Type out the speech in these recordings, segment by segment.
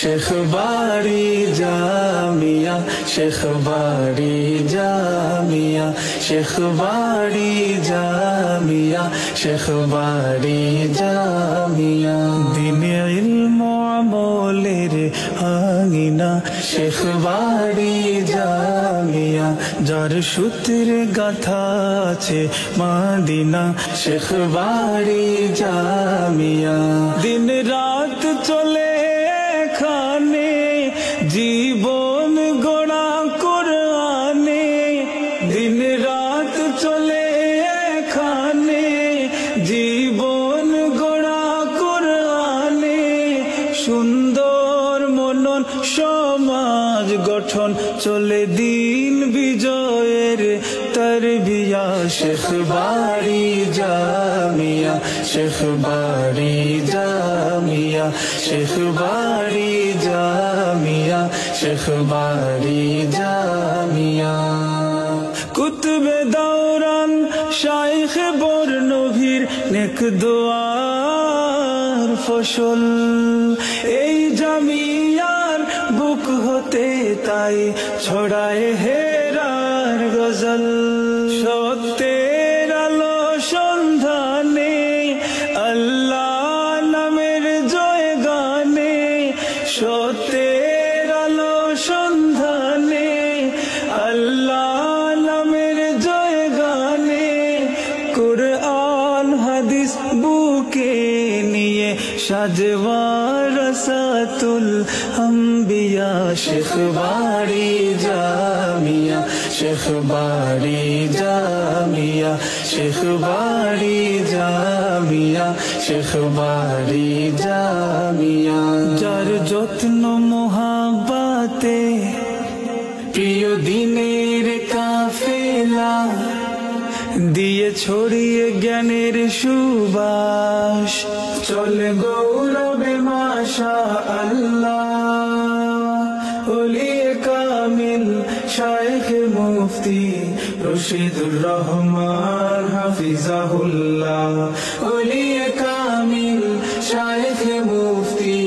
শেখ বাড়ি জামিয়া, শেখ বাড়ি জামিয়া, শেখ বাড়ি জামিয়া, শেখ বাড়ি জামিয়া। দিনে ইলম আমলের আঙিনা শেখ বাড়ি জামিয়া, যার সূত্রে গাথা আছে মদিনা শেখ বাড়ি জামিয়া। দিন রাত চলে এখানে জীবন গড়া কোরআনে, দিন রাত চলে এখানে জীবন গড়া কোরআনে। সুন্দর মনন সমাজ গঠন চলে দিন বিজয়ের তরবিয়া শেখ বাড়ি জামিয়া, শেখ বাড়ি জামিয়া, শেখ বাড়ি জামিয়া, শেখ বাড়ি জামিয়া। কুতুবে দৌরান শাইখ বরনভীর নেক দোয়ার ফসল, এই জামিয়ার বুক হতে তাই ছড়ায় হেরার গজল। সত্যের আলো সন্ধানে আল্লাহ নামের জয় গানে, সত্যের আলো সন্ধানে আল্লাহ নামের জয় গানে। কুরআন হাদিস বুকে নিয়ে সাজওয়ার রাসাতুল আম্বিয়া শেখ বাড়ি জামিয়া, শেখ বাড়ি জামিয়া, শেখ বাড়ি জামিয়া, শেখ বাড়ি জামিয়া। যার যত্ন মোহাব্বতে প্রিয় দিনের কাফেলা দিয়ে ছড়িয়ে জ্ঞানের সুবাস, চলে গৌরবে মাশাআল্লাহ। ওলিয়ে কামিল শাইখ মুফতি রশিদুর রহমান হাফিজাহুল্লাহ, ওলিয়ে কামিল শাইখ মুফতি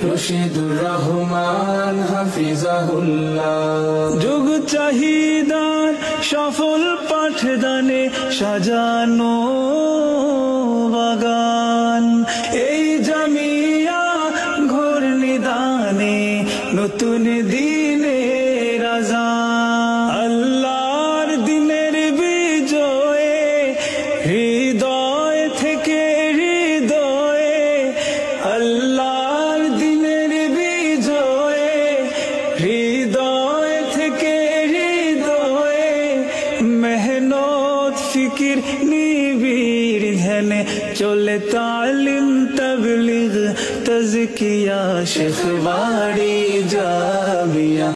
রশিদুর রহমান হাফিজাহুল্লাহ। যুগ চাহিদার সফল পাঠদানে সাজানো বাগান, এই জামিয়া ঘোর নিদানে নতুন দিনের আযান। আল্লাহর দিনের বিজয়ে হৃদয় থেকে হৃদয়ে, আল্লাহর দিনের বিজয়ে হৃদয় থেকে হৃদয়ে। মেহনত ফিকির নিবিড় ধ্যানে চলে তালিম তবলিগ তাজকিয়া শেখ বাড়ি জামিয়া।